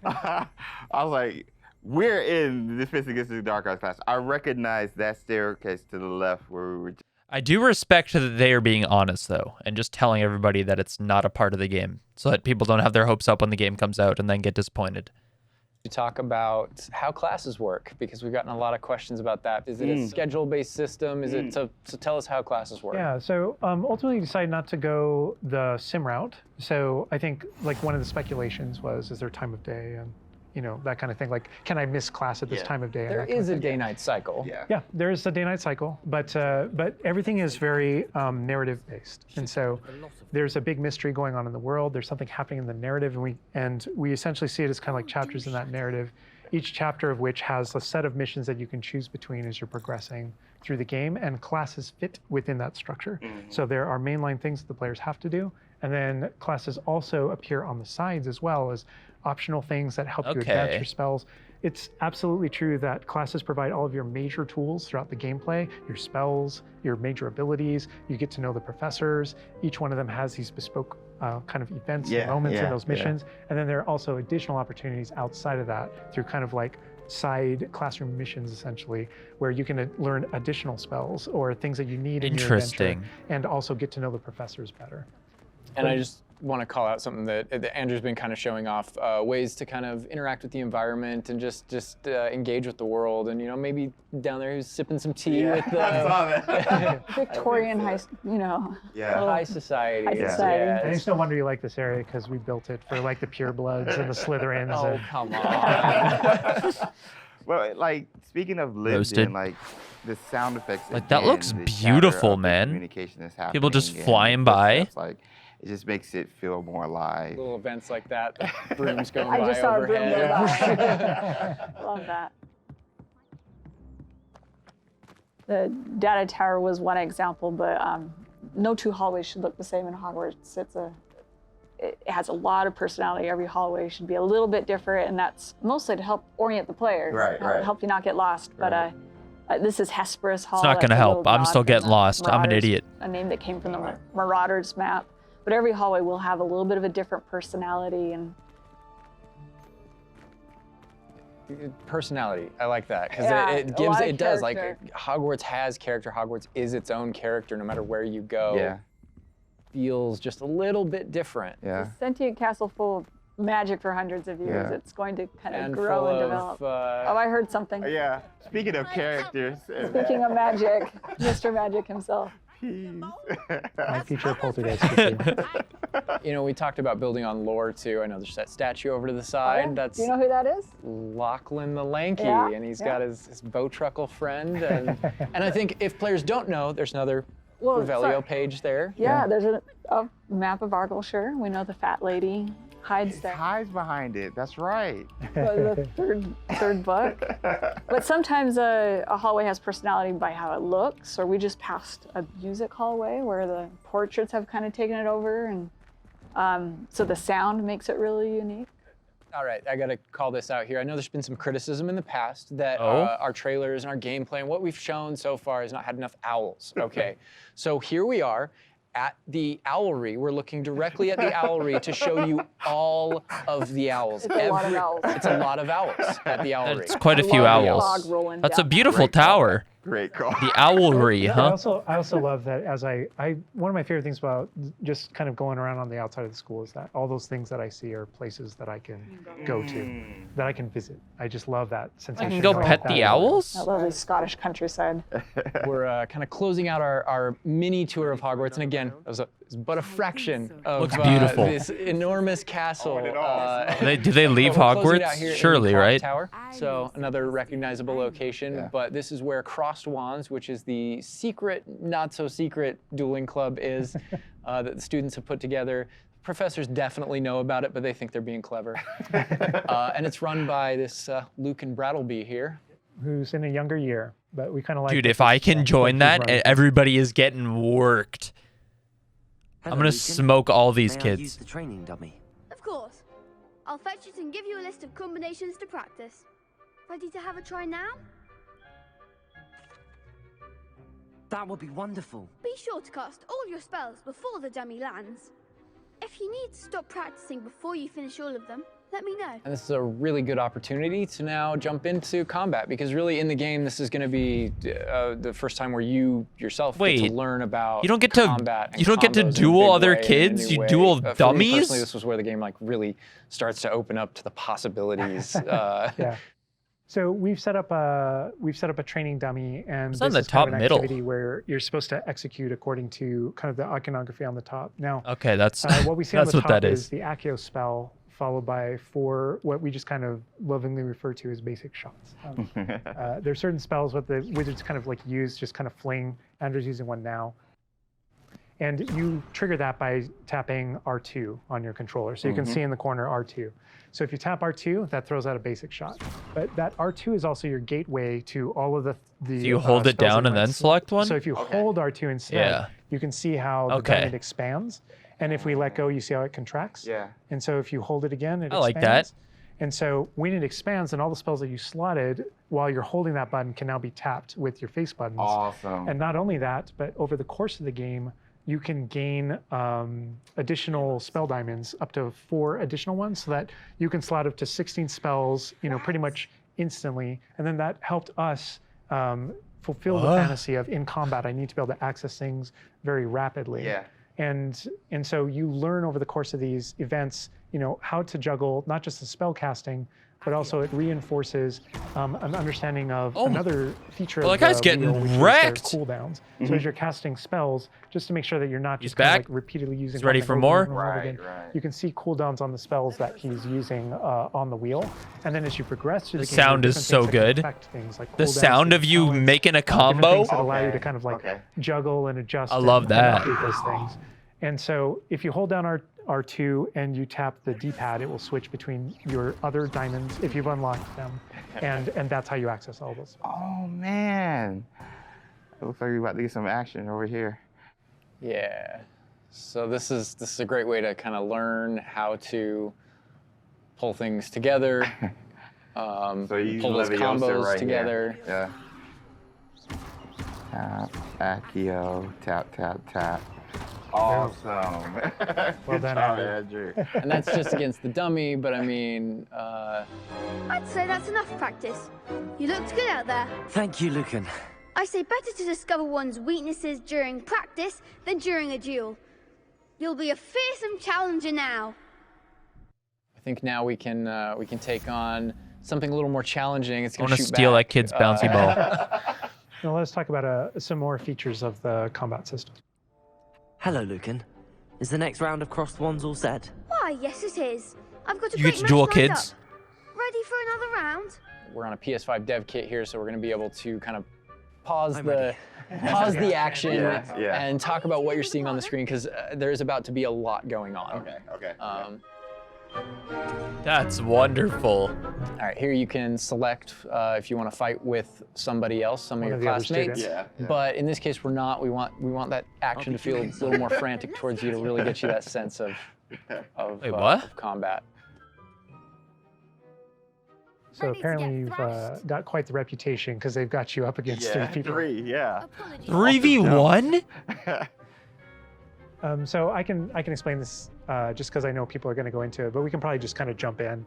I was like, we're in the Defense Against the Dark Arts class. I recognize that staircase to the left where we were.
I do respect that they are being honest though, and just telling everybody that it's not a part of the game, so that people don't have their hopes up when the game comes out and then get disappointed.
To talk about how classes work because we've gotten a lot of questions about that. Is it a schedule-based system? Is it so tell us how classes work?
Yeah, so ultimately decided not to go the sim route. So I think like one of the speculations was, is there time of day and you know that kind of thing. Like, can I miss class at this time of day? and
There
that kind of
is a
thing.
day-night cycle.
Yeah, there is a day-night cycle, but everything is very narrative-based, and so there's a big mystery going on in the world. There's something happening in the narrative, and we essentially see it as kind of like chapters in that narrative, each chapter of which has a set of missions that you can choose between as you're progressing through the game, and classes fit within that structure. So there are mainline things that the players have to do, and then classes also appear on the sides as well as optional things that help you advance your spells. It's absolutely true that classes provide all of your major tools throughout the gameplay, your spells, your major abilities. You get to know the professors. Each one of them has these bespoke kind of events and moments in those missions. And then there are also additional opportunities outside of that through kind of like side classroom missions, essentially, where you can learn additional spells or things that you need in your adventure, and also get to know the professors better.
And I just want to call out something that Andrew's been kind of showing off, ways to kind of interact with the environment and just engage with the world. And, you know, maybe down there he's sipping some tea with the
Victorian high
society.
High society.
I just no wonder you like this area because we built it for like the purebloods and the Slytherins.
Oh,
and...
come on.
Well, like speaking of lived in, like the sound effects.
Like that looks beautiful, man.
Communication is happening.
People just flying by.
Like it just makes it feel more alive.
Little events like that, the brooms going
I
by
just saw a broom
overhead.
go by. Love that. The data tower was one example, but no two hallways should look the same in Hogwarts. It has a lot of personality. Every hallway should be a little bit different, and that's mostly to help orient the player,
Right.
help you not get lost. But This is Hesperus Hall.
It's not going to
That's a
help.
little
I'm
nod
still
from
getting
the
lost. I'm an
Marauders,
idiot.
A name that came from the Marauders map. But every hallway will have a little bit of a different personality and
personality. I like that because
Yeah,
it
a
gives
lot of
it does like
character.
Hogwarts has character. Hogwarts is its own character no matter where you go.
Yeah.
Feels just a little bit different.
Yeah.
a sentient castle full of magic for hundreds of years.
Yeah.
It's going to kind of
And
grow
full
and
of,
develop. Oh, I heard something.
Yeah. Speaking of characters.
Speaking of magic, Mr. Magic himself.
My future poltergeist. Too.
You know, we talked about building on lore too. I know there's that statue over to the side.
Oh, yeah?
That's
Do you know who that is?
Lachlan the Lanky,
Yeah,
and he's
yeah.
got his Bowtruckle friend. And I think if players don't know, there's another
Well,
Revelio
sorry.
page there.
Yeah, there's a map of Argyllshire. We know the fat lady hides
It
there.
hides behind it. That's right.
The third book. But sometimes a hallway has personality by how it looks, or we just passed a music hallway where the portraits have kind of taken it over, and so the sound makes it really unique.
All right, I gotta call this out here. I know there's been some criticism in the past that
Oh?
our trailers and our gameplay and what we've shown so far has not had enough owls. Okay, so here we are at the owlry. We're looking directly at the owlry to show you all of the owls.
It's a lot of owls.
It's a lot of owls at the owlry.
That's quite a few
love the
owls.
log rolling
That's a
down.
beautiful tower.
Great call.
The owlry,
I
huh?
also love that as I one of my favorite things about just kind of going around on the outside of the school is that all those things that I see are places that I can go to, that I can visit. I just love that
I
sensation.
can go
of
pet
that.
the owls?
That lovely Scottish countryside.
We're kind of closing out our mini tour of Hogwarts, and again, it was but a fraction of
Looks beautiful.
this enormous castle.
Do they leave
We're closing it out
Hogwarts?
here in the
Surely,
clock
right?
Tower. So another recognizable location,
Yeah.
but this is where Crossed Wands, which is the secret, not so secret dueling club is that the students have put together. Professors definitely know about it, but they think they're being clever. And it's run by this Luke and Brattleby here.
Who's in a younger year, but we kind of like.
Dude,
that
if I
this,
can join
he's
that,
running.
everybody is getting worked. I'm gonna smoke all these
May I use
kids.
the training dummy?
Of course. I'll fetch it and give you a list of combinations to practice. Ready to have a try now?
That would be wonderful.
Be sure to cast all your spells before the dummy lands. If you need to stop practicing before you finish all of them, let me know.
And this is a really good opportunity to now jump into combat, because really in the game, this is going to be the first time where you yourself get
Wait,
to learn about
you don't get to-
combat and
you don't get to
combos in a
duel
big
other
way and in a
kids?
new
You
way.
duel
For me
dummies?
personally, this was where the game like really starts to open up to the possibilities.
Yeah. So we've set up a training dummy, and
It's on
this
the
is kind of
top
an
middle.
activity where you're supposed to execute according to kind of the iconography on the top. Now,
Okay, that's
what we see on
that's
the
what
top
that
is
is.
the Accio spell, followed by 4 what we just kind of lovingly refer to as basic shots. There's certain spells what the wizards kind of like use, just kind of fling. Andrew's using one now. And you trigger that by tapping R2 on your controller. So you can see in the corner R2. So if you tap R2, that throws out a basic shot. But that R2 is also your gateway to all of the
Do you hold it
spells
down
that
and
you
then
might
select one?
So if you hold R2 instead,
Yeah.
you can see how the
Okay.
diamond expands. And if we let go, you see how it contracts.
Yeah.
And so if you hold it again, it
I
expands.
like that.
And so when it expands, then all the spells that you slotted while you're holding that button can now be tapped with your face buttons.
Awesome.
And not only that, but over the course of the game, you can gain additional spell diamonds, up to 4 additional ones, so that you can slot up to 16 spells, pretty much instantly. And then that helped us fulfill the fantasy of in combat, I need to be able to access things very rapidly.
Yeah.
And so you learn over the course of these events, how to juggle not just the spell casting, but also it reinforces an understanding of another feature
Well,
of
that guy's
the
getting
wheel, which is their
wrecked.
cooldowns. So as you're casting spells, just to make sure that you're not
He's
just kind of
back.
like repeatedly using.
He's ready
one
for
thing
more.
over and over
Right,
again,
right.
you can see cooldowns on the spells that he's using on the wheel, and then as you progress through
The
the game, there are
sound is
different
so
things that can
good.
affect things, like
The
cooldowns
sound
and
of you
talents,
making a
different
combo.
things that allow you to
Okay,
kind of like
okay.
juggle and adjust.
I love
and
that.
update those things. And so if you hold down R2 and you tap the D-pad, it will switch between your other diamonds if you've unlocked them, and that's how you access all those.
Oh man. It looks like we're about to get some action over here.
Yeah. So this is a great way to kind of learn how to pull things together,
So you use
pull those
Leviosa
combos
right
together.
Here. Yeah. Tap, Accio, tap, tap, tap. Awesome.
Well
Good
done,
job,
Andrew.
Andrew.
And that's just against the dummy, but I mean,
I'd say that's enough practice. You looked good out there.
Thank you, Lucan.
I say better to discover one's weaknesses during practice than during a duel. You'll be a fearsome challenger now.
I think now we can take on something a little more challenging. It's
I
going
want
to
to
shoot
steal
back.
that kid's bouncy ball.
Now let's talk about some more features of the combat system.
Hello, Lucan. Is the next round of crossed wands all set?
Why, yes it is. I've got a
You
great
get to
match
duel
lined
kids.
up. Ready for another round?
We're on a PS5 dev kit here, so we're going to be able to kind of pause
I'm
the
ready.
action
Yeah.
and talk about what you're seeing on the screen, because there is about to be a lot going on.
Okay.
That's wonderful.
All right, here you can select if you want to fight with somebody else, some of
One
your
of the other
classmates.
students.
Yeah.
But in this case, we're not. We want that action to feel a little more frantic towards you to really get you that sense of
Wait, what?
of combat.
So
Ready to
apparently
get
you've
thrashed.
got quite the reputation because they've got you up against three people.
Yeah.
Apologies.
3v1?
So I can explain this just because I know people are going to go into it, but we can probably just kind of jump in.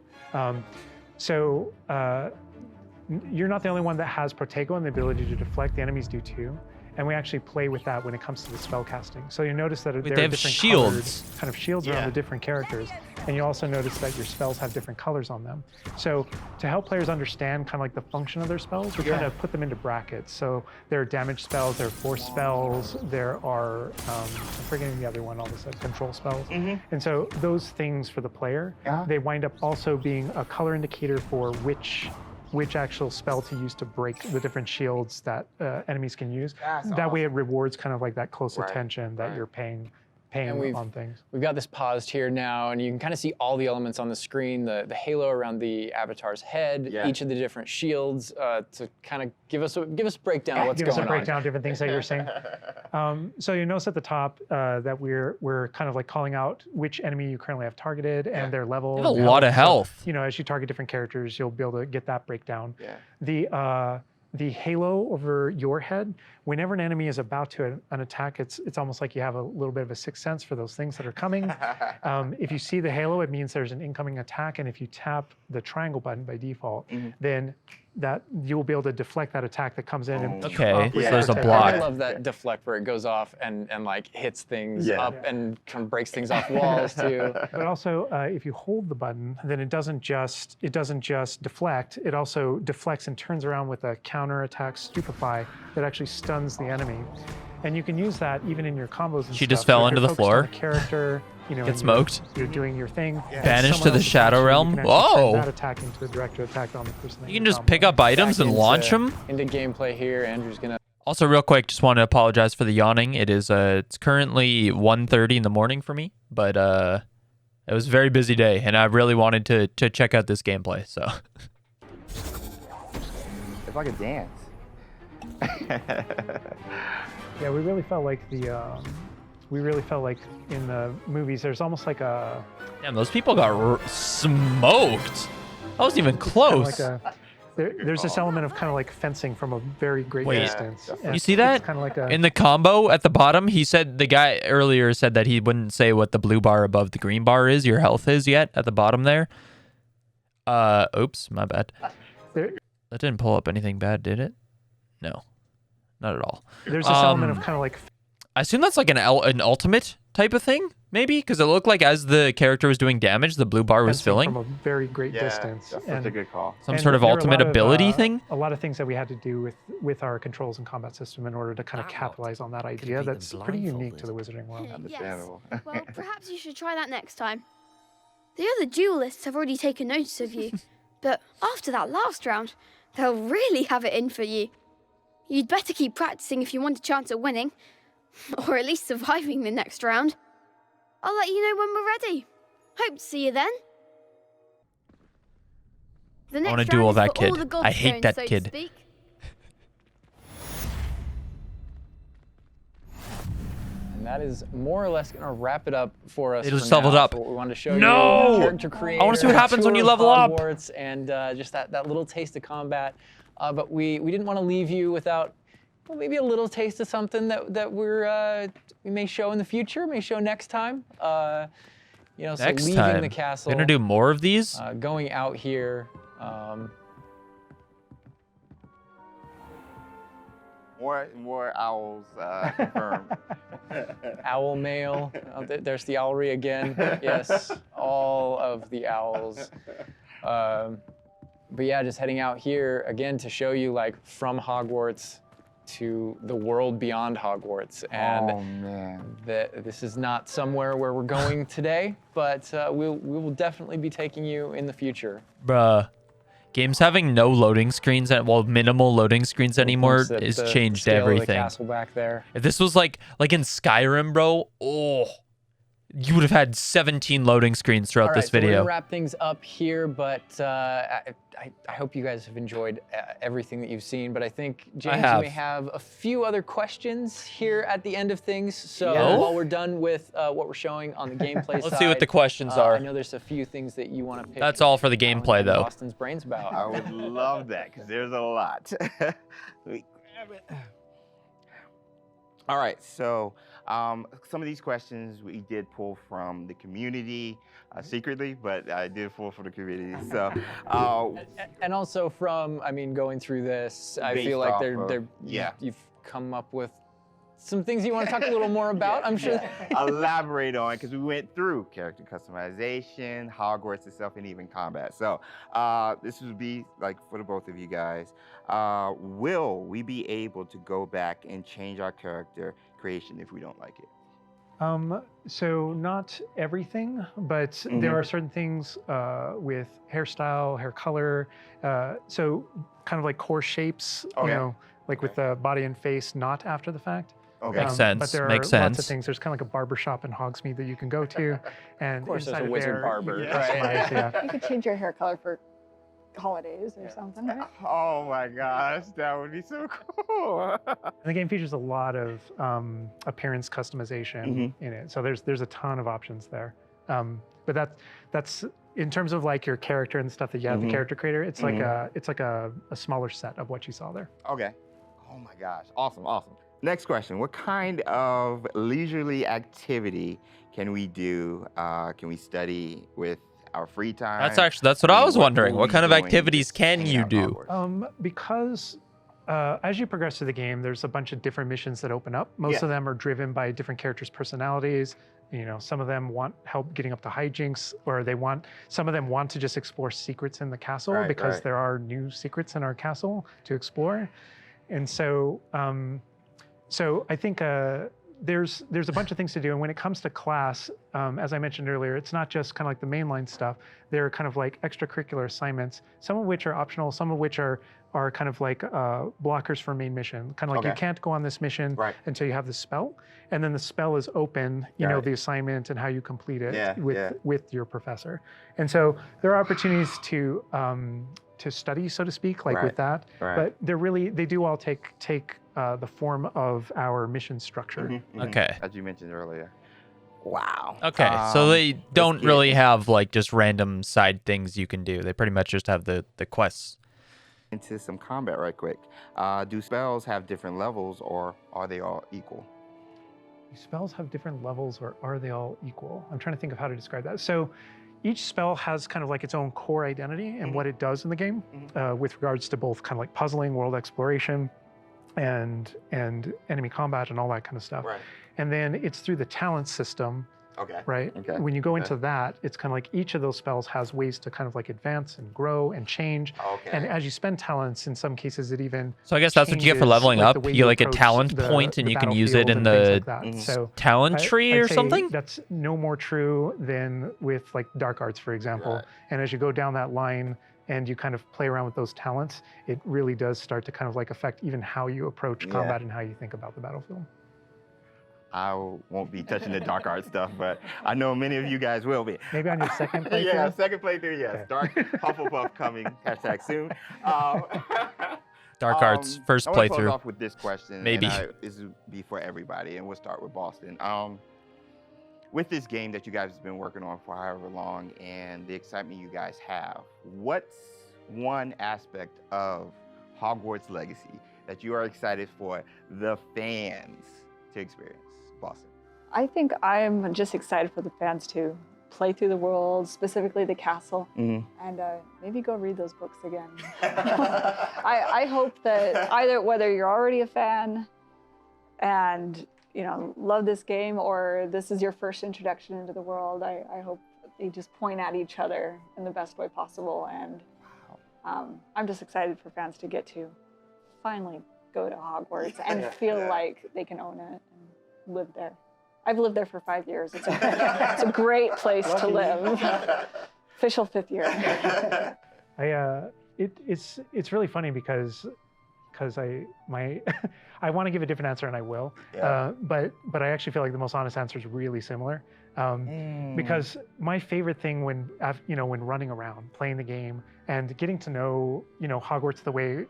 You're not the only one that has Protego and the ability to deflect. The enemies do too. And we actually play with that when it comes to the spell casting. So you notice that there
they
are
have
different
shields.
colored kind of shields around the different characters. And you also notice that your spells have different colors on them. So to help players understand kind of like the function of their spells, we kind of put them into brackets. So there are damage spells, there are force spells, there are, I'm forgetting the other one, all this control spells. And so those things for the player, they wind up also being a color indicator for which actual spell to use to break the different shields that enemies can use. That way it rewards kind of like that close attention that you're paying on things.
We've got this paused here now, and you can kind of see all the elements on the screen, the halo around the avatar's head, each of the different shields, to kind of give us a breakdown of what's
Give us
going
a breakdown
on.
of different things that you're saying. So you notice at the top that we're kind of like calling out which enemy you currently have targeted and their level.
They have a
and
lot of
So,
health.
you know, as you target different characters, you'll be able to get that breakdown.
Yeah.
The halo over your head, whenever an enemy is about to an attack, it's almost like you have a little bit of a sixth sense for those things that are coming. If you see the halo, it means there's an incoming attack, and if you tap the triangle button by default, then that you will be able to deflect that attack that comes in. And
Okay, so
Yeah.
there's a
I
block.
love that deflect where it goes off and like hits things
Yeah.
up and kind of breaks things off walls too.
But also, if you hold the button, then it doesn't just deflect. It also deflects and turns around with a counter attack stupefy that actually stuns the enemy. And you can use that even in your combos. And
She just
stuff.
fell
So if
into
you're
the
focused on
floor.
the character, you know,
Get
and
smoked.
You're doing your thing.
Banished
someone
to the
else
Shadow
attacks you,
Realm?
You can actually turn
Whoa.
that attack into a direct attack on the person. that
You can
you're
just pick
comboing.
up items
Back
and launch
into-
them.
Into gameplay here, Andrew's gonna.
Also, real quick, just want to apologize for the yawning. It is it's currently 1:30 in the morning for me, but it was a very busy day, and I really wanted to check out this gameplay. So
It's like a dance.
Yeah, we really felt like in the movies, there's almost like a
damn, those people got smoked. That wasn't even close.
there's this element of kind of like fencing from a very great
Wait.
distance.
Yeah,
And
You see that?
It's kind of like a
In the combo at the bottom, he said the guy earlier said that he wouldn't say what the blue bar above the green bar is, your health is yet at the bottom there. Oops, my bad.
there,
That didn't pull up anything bad, did it? No, not at all.
there's this element of kind of like
I assume that's like an ultimate type of thing, maybe, because it looked like as the character was doing damage, the blue bar was
fencing
filling.
from a very great
Yeah,
distance.
that's such a good call.
Some
and
sort of
there were a
ultimate
lot of,
ability thing.
A lot of things that we had to do with our controls and combat system in order to kind of
That
capitalize on that
could
idea.
beat them
That's pretty unique to
blindfolded.
the Wizarding world.
Understandable.
Well, perhaps you should try that next time. The other duelists have already taken notice of you, but after that last round, they'll really have it in for you. You'd better keep practicing if you want a chance at winning, or at least surviving the next round. I'll let you know when we're ready. Hope to see you then. The next
wanna
round
duel
is
that
for all
kid.
the
I hate
Godstones,
that
so to
kid.
speak.
And that is more or less going to wrap it up for us.
They just
for
leveled
now,
up.
for what we wanted to show
No!
you. Character creator,
I wanna see what happens when you
tour of
level up.
Hogwarts, and just that little taste of combat. But we didn't want to leave you without well, maybe a little taste of something that we may show in the future, may show next time. You know, so
Next
leaving
time.
the castle.
We're gonna do more of these?
Going out here.
More owls confirmed.
Owl mail. There's the owlry again. Yes, all of the owls. But yeah, just heading out here again to show you like from Hogwarts to the world beyond Hogwarts. And
oh man,
this is not somewhere where we're going today, but we will definitely be taking you in the future.
Bruh. Games having no loading screens, well, minimal loading screens anymore has changed
scale
everything.
Of the castle back there.
If this was like in Skyrim, bro, oh, you would have had 17 loading screens throughout this
So we're
video.
gonna wrap things up here, but I hope you guys have enjoyed everything that you've seen. But I think, James, you may have a few other questions here at the end of things. So while we're done with what we're showing on the gameplay side,
Let's see what the questions are.
I know there's a few things that you want to pick.
That's all for the gameplay, though.
Boston's brains about.
I would love that because there's a lot. All right, so some of these questions we did pull from the community secretly, but I did pull from the community. So,
and also from, I mean, going through this, I feel like you've come up with some things you want to talk a little more about. I'm sure.
Elaborate on, because we went through character customization, Hogwarts itself, and even combat. So this would be like for the both of you guys. Will we be able to go back and change our character creation if we don't like it?
So not everything, but there are certain things with hairstyle, hair color, so kind of like core shapes, you know, like with the body and face, not after the fact.
Okay.
Makes sense.
But there are lots of things. There's kind of like a barber shop in Hogsmeade that you can go to, and
of course,
inside
there's a wizard barber.
you can customize,
You could change your hair color for holidays or something, right?
Oh my gosh, that would be so cool.
And the game features a lot of appearance customization in it, so there's a ton of options there. But that's in terms of like your character and stuff that you have, the character creator. It's like a smaller set of what you saw there.
Okay. Oh my gosh, awesome. Next question: what kind of leisurely activity can we do? Can we study with our free time?
That's what I was wondering. What kind of activities can you do?
Because as you progress through the game, there's a bunch of different missions that open up. Most of them are driven by different characters' personalities. You know, some of them want help getting up to hijinks, or some of them want to just explore secrets in the castle because there are new secrets in our castle to explore. And so, so I think there's a bunch of things to do. And when it comes to class, as I mentioned earlier, it's not just kind of like the mainline stuff. There are kind of like extracurricular assignments, some of which are optional, some of which are kind of like blockers for main mission. Kind of like you can't go on this mission until you have the spell. And then the spell is open, you know, the assignment and how you complete it with your professor. And so there are opportunities to study, so to speak, like with that. But they do all take the form of our mission structure.
Okay.
As you mentioned earlier. Wow.
Okay, so they don't really have like just random side things you can do. They pretty much just have the quests.
Into some combat right quick. Do spells have different levels, or are they all equal?
Do spells have different levels, or are they all equal? I'm trying to think of how to describe that. So each spell has kind of like its own core identity and what it does in the game with regards to both kind of like puzzling, world exploration, and enemy combat and all that kind of stuff. And then it's through the talent system, when you go into that, it's kind of like each of those spells has ways to kind of like advance and grow and change. And as you spend talents, in some cases it even
So I guess that's what you get for leveling
like
up. You get like a talent point and you can use it in the talent tree or something?
That's no more true than with like dark arts, for example. And as you go down that line and you kind of play around with those talents, it really does start to kind of like affect even how you approach combat and how you think about the battlefield.
I won't be touching the dark art stuff, but I know many of you guys will be.
Maybe on your second playthrough?
Second playthrough, yes. Okay. Dark Hufflepuff coming, #soon.
Dark Arts, first
I want to
playthrough.
close off with this question.
Maybe.
This will be for everybody, and we'll start with Boston. With this game that you guys have been working on for however long and the excitement you guys have, what's one aspect of Hogwarts Legacy that you are excited for the fans to experience? Boston.
I think I'm just excited for the fans to play through the world, specifically the castle, and maybe go read those books again. I hope that whether you're already a fan and love this game, or this is your first introduction into the world, I hope they just point at each other in the best way possible. And I'm just excited for fans to get to finally go to Hogwarts and feel like they can own it and live there. I've lived there for 5 years. It's a great place to live. Official 5th year.
It's really funny because I want to give a different answer, and I will.
Yeah.
But I actually feel like the most honest answer is really similar. Because my favorite thing when running around, playing the game, and getting to know Hogwarts the way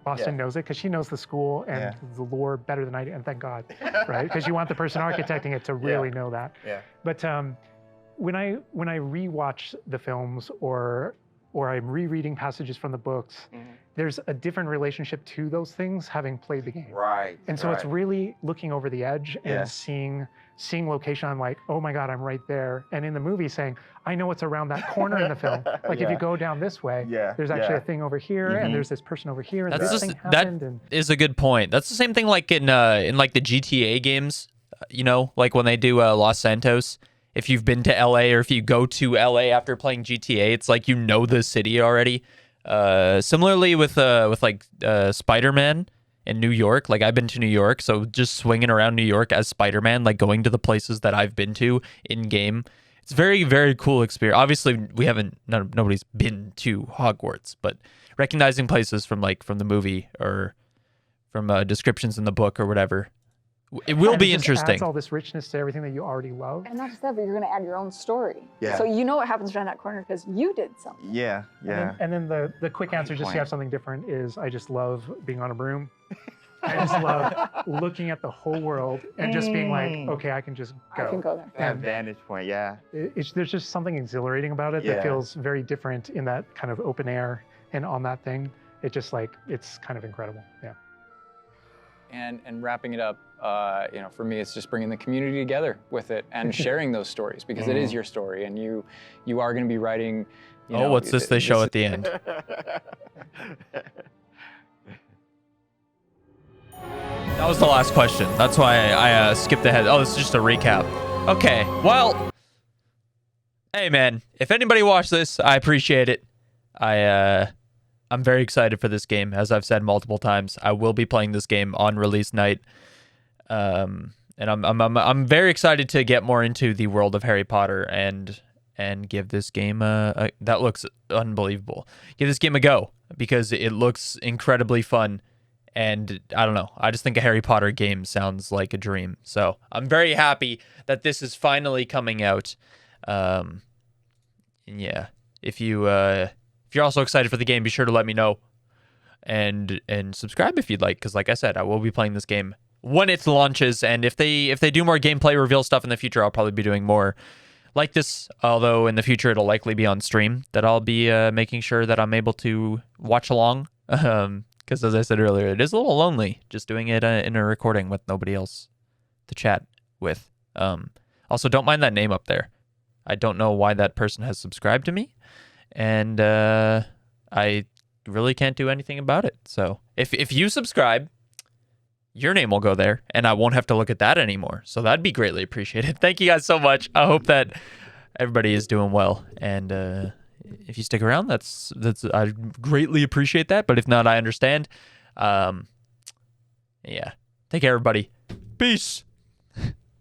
Boston knows it, because she knows the school and the lore better than I do, and thank God, right? Because you want the person architecting it to really know that.
Yeah.
But when I rewatch the films or I'm rereading passages from the books, there's a different relationship to those things having played the game.
Right.
And so it's really looking over the edge and seeing location. I'm like, oh my God, I'm right there. And in the movie saying, I know what's around that corner in the film. Like if you go down this way, there's actually a thing over here, and there's this person over here, and this thing happened.
That is a good point. That's the same thing like in like the GTA games, like when they do Los Santos. If you've been to LA, or if you go to LA after playing GTA, it's like the city already. Similarly with like Spider-Man in New York, like I've been to New York, so just swinging around New York as Spider-Man, like going to the places that I've been to in game, it's very, very cool experience. Obviously, nobody's been to Hogwarts, but recognizing places from the movie or from descriptions in the book or whatever, it will be interesting.
Adds all this richness to everything that you already love.
And not just that, but you're going to add your own story.
Yeah.
So you know what happens around that corner because you did something.
Yeah.
And then the quick answer, just to have something different, is I just love being on a broom. I just love looking at the whole world and just being like, okay, I can just go.
I can go there.
That vantage point,
There's just something exhilarating about it that feels very different in that kind of open air and on that thing. It just it's kind of incredible. Yeah.
And wrapping it up, for me, it's just bringing the community together with it and sharing those stories, because it is your story, and you are going to be writing.
What's this they show at the end? That was the last question. That's why I skipped ahead. Oh, this is just a recap. Okay, well, hey man, if anybody watched this, I appreciate it. I'm very excited for this game. As I've said multiple times, I will be playing this game on release night. And I'm very excited to get more into the world of Harry Potter and give this game that looks unbelievable. Give this game a go, because it looks incredibly fun. And I don't know, I just think a Harry Potter game sounds like a dream. So I'm very happy that this is finally coming out. And yeah, if you're also excited for the game, be sure to let me know and subscribe if you'd like, because like I said, I will be playing this game when it launches. And if they do more gameplay reveal stuff in the future, I'll probably be doing more like this, although in the future it'll likely be on stream, that I'll be making sure that I'm able to watch along. Because as I said earlier, it is a little lonely just doing it in a recording with nobody else to chat with. Also, don't mind that name up there. I don't know why that person has subscribed to me, and I really can't do anything about it. So if you subscribe, your name will go there, and I won't have to look at that anymore. So that'd be greatly appreciated. Thank you guys so much. I hope that everybody is doing well, and if you stick around, that's I greatly appreciate that. But if not, I understand. Yeah. Take care, everybody. Peace.